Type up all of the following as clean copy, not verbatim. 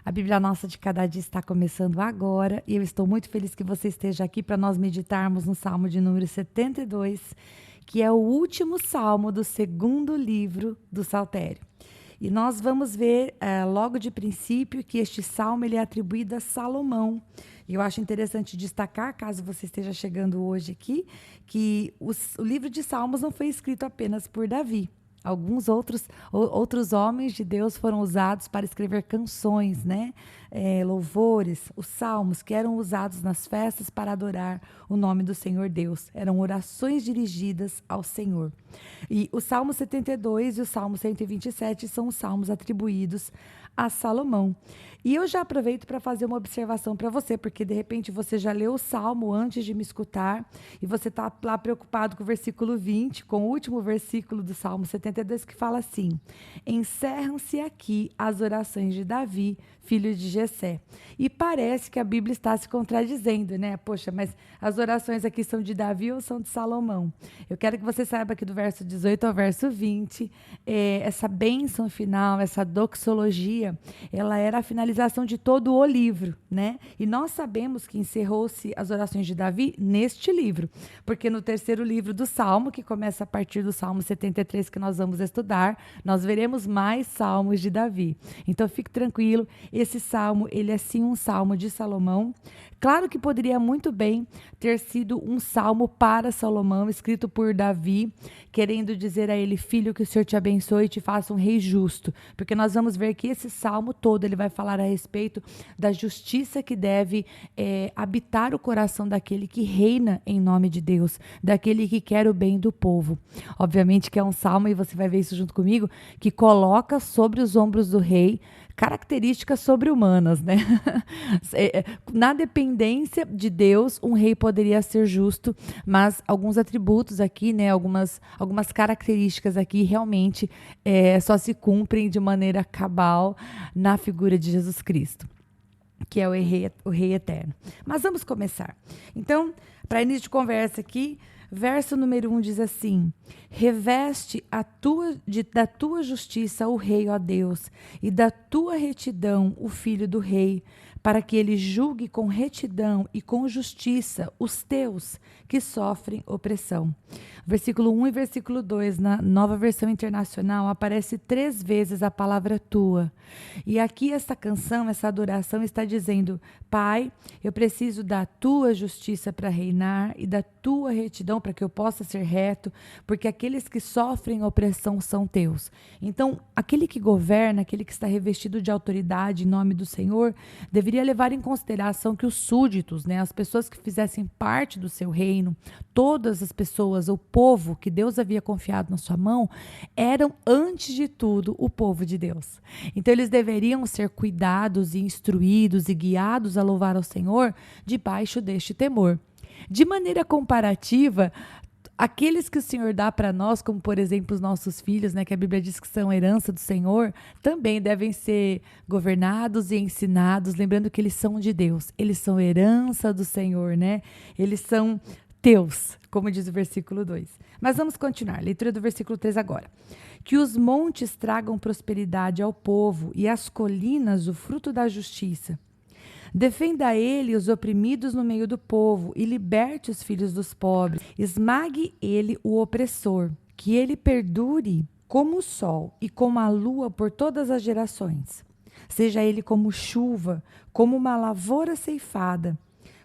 A Bíblia Nossa de Cada Dia está começando agora e eu estou muito feliz que você esteja aqui para nós meditarmos no Salmo de número 72, que é o último salmo do segundo livro do Saltério. E nós vamos ver logo de princípio que este salmo ele é atribuído a Salomão. E eu acho interessante destacar, caso você esteja chegando hoje aqui, que o livro de Salmos não foi escrito apenas por Davi. Alguns outros homens de Deus foram usados para escrever canções, né? Louvores, os salmos que eram usados nas festas para adorar o nome do Senhor Deus. Eram orações dirigidas ao Senhor. E o Salmo 72 e o Salmo 127 são os salmos atribuídos a Salomão. E eu já aproveito para fazer uma observação para você, porque de repente você já leu o Salmo antes de me escutar e você está lá preocupado com o versículo 20, com o último versículo do Salmo 72, que fala assim: encerram-se aqui as orações de Davi, filho de Jessé. E parece que a Bíblia está se contradizendo, né? Poxa, mas as orações aqui são de Davi ou são de Salomão? Eu quero que você saiba que do verso 18 ao verso 20, essa bênção final, essa doxologia, ela era a finalização de todo o livro, né? E nós sabemos que encerrou-se as orações de Davi neste livro, porque no terceiro livro do Salmo, que começa a partir do Salmo 73, que nós vamos estudar, nós veremos mais salmos de Davi. Então fique tranquilo, esse salmo, ele é sim um salmo de Salomão. Claro que poderia muito bem ter sido um salmo para Salomão, escrito por Davi, querendo dizer a ele: filho, que o Senhor te abençoe e te faça um rei justo. Porque nós vamos ver que esse salmo todo, ele vai falar a respeito da justiça que deve habitar o coração daquele que reina em nome de Deus, daquele que quer o bem do povo. Obviamente que é um salmo, e você vai ver isso junto comigo, que coloca sobre os ombros do rei características sobre-humanas, né? Na dependência de Deus, um rei poderia ser justo, mas alguns atributos aqui, né? Algumas características aqui realmente só se cumprem de maneira cabal na figura de Jesus Cristo, que é o rei eterno. Mas vamos começar. Então, para início de conversa aqui, verso número 1 diz assim: reveste da tua justiça o rei, ó Deus, e da tua retidão o filho do rei, para que ele julgue com retidão e com justiça os teus que sofrem opressão. Versículo 1 e versículo 2, na Nova Versão Internacional, aparece 3 vezes a palavra tua. E aqui essa canção, essa adoração está dizendo: Pai, eu preciso da tua justiça para reinar e da tua retidão para que eu possa ser reto, porque aqueles que sofrem opressão são teus. Então, aquele que governa, aquele que está revestido de autoridade em nome do Senhor, deveria levar em consideração que os súditos, né, as pessoas que fizessem parte do seu reino, todas as pessoas, o povo que Deus havia confiado na sua mão, eram, antes de tudo, o povo de Deus. Então, eles deveriam ser cuidados e instruídos e guiados a louvar ao Senhor debaixo deste temor. De maneira comparativa, aqueles que o Senhor dá para nós, como por exemplo os nossos filhos, né, que a Bíblia diz que são herança do Senhor, também devem ser governados e ensinados, lembrando que eles são de Deus, eles são herança do Senhor, né? Eles são teus, como diz o versículo 2. Mas vamos continuar, leitura do versículo 3 agora. Que os montes tragam prosperidade ao povo e as colinas o fruto da justiça. Defenda ele os oprimidos no meio do povo e liberte os filhos dos pobres. Esmague ele o opressor, que ele perdure como o sol e como a lua por todas as gerações. Seja ele como chuva, como uma lavoura ceifada,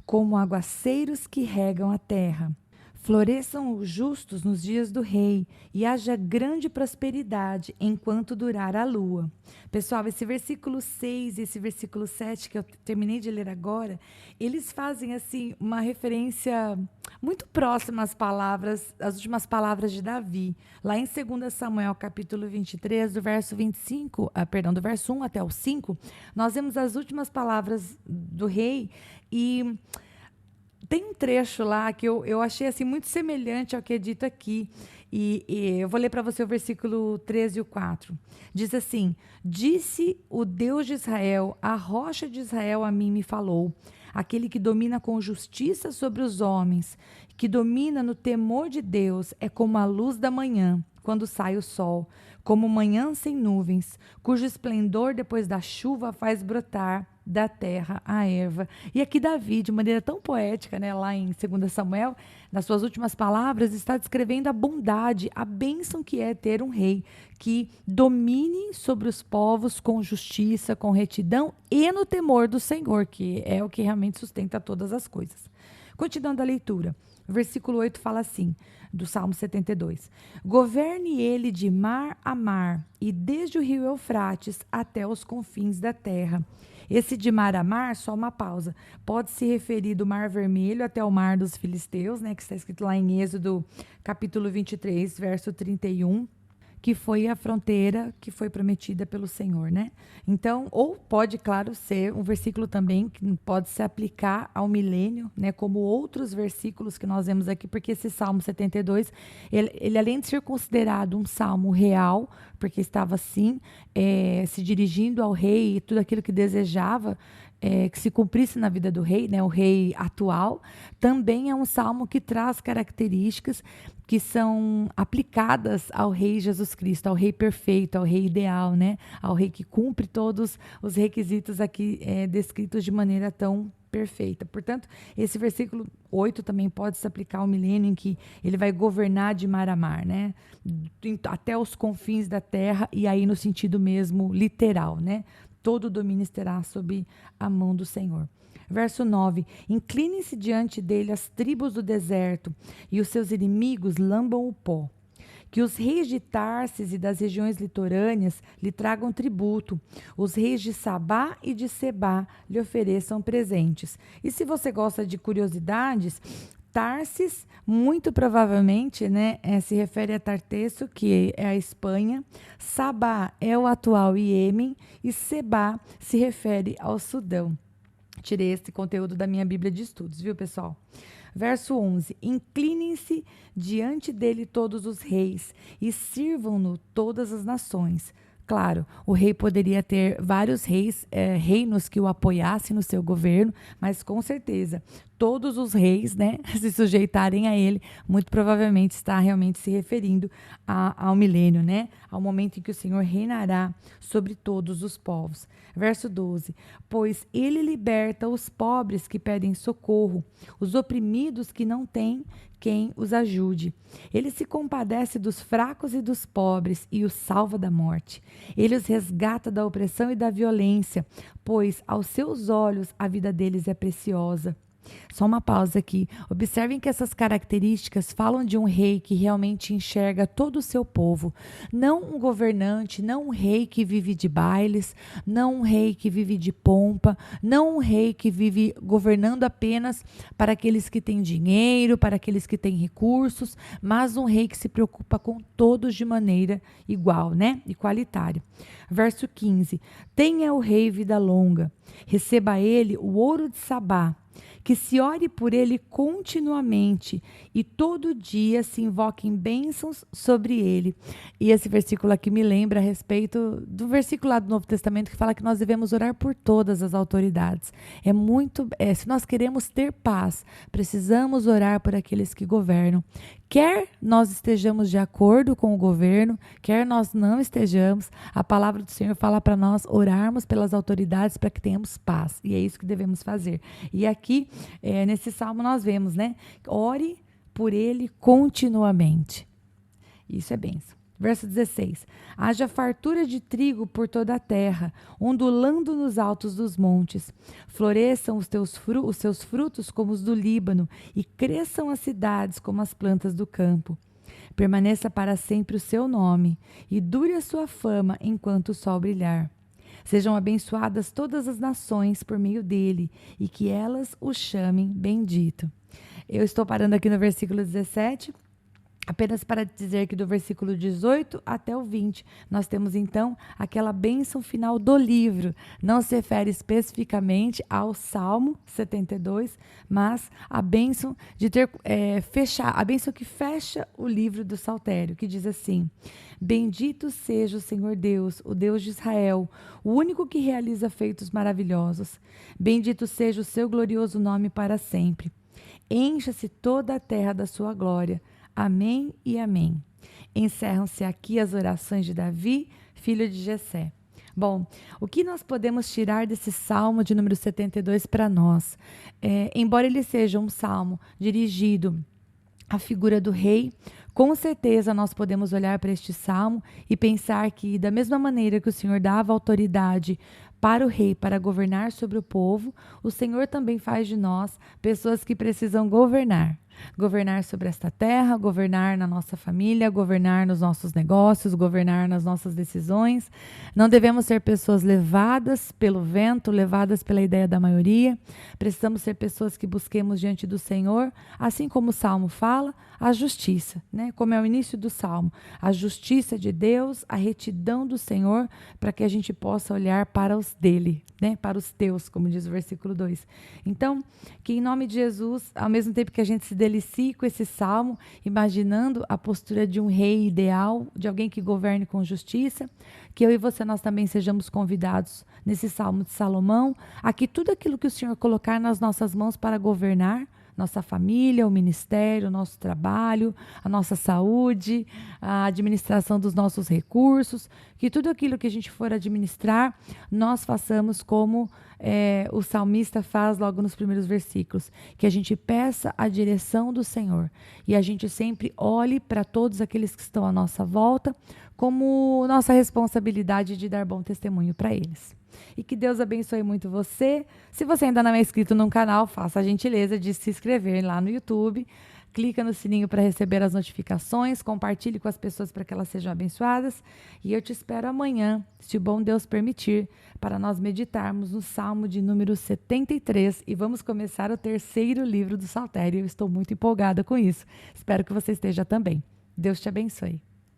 como aguaceiros que regam a terra. Floresçam os justos nos dias do rei e haja grande prosperidade enquanto durar a lua. Pessoal, esse versículo 6 e esse versículo 7 que eu terminei de ler agora, eles fazem assim uma referência muito próxima às palavras, às últimas palavras de Davi. Lá em 2 Samuel, capítulo 23, do verso do verso 1 até o 5, nós vemos as últimas palavras do rei e tem um trecho lá que eu achei assim, muito semelhante ao que é dito aqui. E eu vou ler para você o versículo 13 e o 4. Diz assim: disse o Deus de Israel, a rocha de Israel a mim me falou. Aquele que domina com justiça sobre os homens, que domina no temor de Deus, é como a luz da manhã, quando sai o sol, como manhã sem nuvens, cujo esplendor depois da chuva faz brotar da terra a erva. E aqui Davi, de maneira tão poética, né, lá em 2 Samuel, nas suas últimas palavras, está descrevendo a bondade, a bênção que é ter um rei que domine sobre os povos com justiça, com retidão e no temor do Senhor, que é o que realmente sustenta todas as coisas. Continuando a leitura, o versículo 8 fala assim, do Salmo 72. Governe ele de mar a mar e desde o rio Eufrates até os confins da terra. Esse de mar a mar, só uma pausa, pode se referir do Mar Vermelho até o Mar dos Filisteus, né, que está escrito lá em Êxodo, capítulo 23, verso 31, que foi a fronteira que foi prometida pelo Senhor, né? Então, ou pode, claro, ser um versículo também que pode se aplicar ao milênio, né? Como outros versículos que nós vemos aqui, porque esse Salmo 72, ele além de ser considerado um salmo real, porque estava assim, se dirigindo ao rei e tudo aquilo que desejava, que se cumprisse na vida do rei, né, o rei atual, também é um salmo que traz características que são aplicadas ao rei Jesus Cristo, ao rei perfeito, ao rei ideal, né, ao rei que cumpre todos os requisitos aqui descritos de maneira tão perfeita. Portanto, esse versículo 8 também pode se aplicar ao milênio em que ele vai governar de mar a mar, né, até os confins da terra, e aí no sentido mesmo literal, né, todo o domínio estará sob a mão do Senhor. Verso 9. Inclinem-se diante dele as tribos do deserto, e os seus inimigos lambam o pó. Que os reis de Tarsis e das regiões litorâneas lhe tragam tributo. Os reis de Sabá e de Sebá lhe ofereçam presentes. E se você gosta de curiosidades, Tarsis, muito provavelmente, né, se refere a Tartesso, que é a Espanha. Sabá é o atual Iêmen e Sebá se refere ao Sudão. Tirei esse conteúdo da minha Bíblia de Estudos, viu, pessoal? Verso 11. Inclinem-se diante dele todos os reis e sirvam-no todas as nações. Claro, o rei poderia ter vários reinos que o apoiassem no seu governo, mas com certeza todos os reis, né, se sujeitarem a ele, muito provavelmente está realmente se referindo ao milênio, né, ao momento em que o Senhor reinará sobre todos os povos. Verso 12. Pois ele liberta os pobres que pedem socorro, os oprimidos que não têm quem os ajude. Ele se compadece dos fracos e dos pobres e os salva da morte. Ele os resgata da opressão e da violência, pois aos seus olhos a vida deles é preciosa. Só uma pausa aqui. Observem que essas características falam de um rei que realmente enxerga todo o seu povo. Não um governante, não um rei que vive de bailes, não um rei que vive de pompa, não um rei que vive governando apenas para aqueles que têm dinheiro, para aqueles que têm recursos, mas um rei que se preocupa com todos de maneira igual, né? Igualitária. Verso 15. Tenha o rei vida longa, receba ele o ouro de Sabá, que se ore por ele continuamente e todo dia se invoquem bênçãos sobre ele. E esse versículo aqui me lembra a respeito do versículo lá do Novo Testamento que fala que nós devemos orar por todas as autoridades. Se nós queremos ter paz, precisamos orar por aqueles que governam. Quer nós estejamos de acordo com o governo, quer nós não estejamos, a palavra do Senhor fala para nós orarmos pelas autoridades para que tenhamos paz. E é isso que devemos fazer. E aqui, nesse salmo, nós vemos, né? Ore por ele continuamente. Isso é bênção. Verso 16. Haja fartura de trigo por toda a terra, ondulando nos altos dos montes. Floresçam os seus frutos como os do Líbano, e cresçam as cidades como as plantas do campo. Permaneça para sempre o seu nome, e dure a sua fama enquanto o sol brilhar. Sejam abençoadas todas as nações por meio dele, e que elas o chamem bendito. Eu estou parando aqui no versículo 17, apenas para dizer que do versículo 18 até o 20, nós temos então aquela bênção final do livro. Não se refere especificamente ao Salmo 72, mas a bênção de ter a bênção que fecha o livro do Saltério, que diz assim: Bendito seja o Senhor Deus, o Deus de Israel, o único que realiza feitos maravilhosos. Bendito seja o seu glorioso nome para sempre. Encha-se toda a terra da sua glória. Amém e amém. Encerram-se aqui as orações de Davi, filho de Jessé. Bom, o que nós podemos tirar desse Salmo de número 72 para nós? Embora ele seja um salmo dirigido à figura do rei, com certeza nós podemos olhar para este salmo e pensar que, da mesma maneira que o Senhor dava autoridade para o rei para governar sobre o povo, o Senhor também faz de nós pessoas que precisam governar. Governar sobre esta terra, governar na nossa família, governar nos nossos negócios, governar nas nossas decisões. Não devemos ser pessoas levadas pelo vento, levadas pela ideia da maioria. Precisamos ser pessoas que busquemos diante do Senhor, assim como o Salmo fala, a justiça, né? Como é o início do Salmo, a justiça de Deus, a retidão do Senhor, para que a gente possa olhar para os dele, né? Para os teus, como diz o versículo 2. Então, que em nome de Jesus, ao mesmo tempo que a gente se delicie com esse salmo, imaginando a postura de um rei ideal, de alguém que governe com justiça, que eu e você, nós também sejamos convidados nesse salmo de Salomão, a que tudo aquilo que o Senhor colocar nas nossas mãos para governar, nossa família, o ministério, o nosso trabalho, a nossa saúde, a administração dos nossos recursos, que tudo aquilo que a gente for administrar, nós façamos como o salmista faz logo nos primeiros versículos, que a gente peça a direção do Senhor e a gente sempre olhe para todos aqueles que estão à nossa volta como nossa responsabilidade de dar bom testemunho para eles. E que Deus abençoe muito você. Se você ainda não é inscrito no canal, faça a gentileza de se inscrever lá no YouTube. Clica no sininho para receber as notificações. Compartilhe com as pessoas para que elas sejam abençoadas. E eu te espero amanhã, se o bom Deus permitir, para nós meditarmos no Salmo de número 73. E vamos começar o terceiro livro do Saltério. Eu estou muito empolgada com isso. Espero que você esteja também. Deus te abençoe.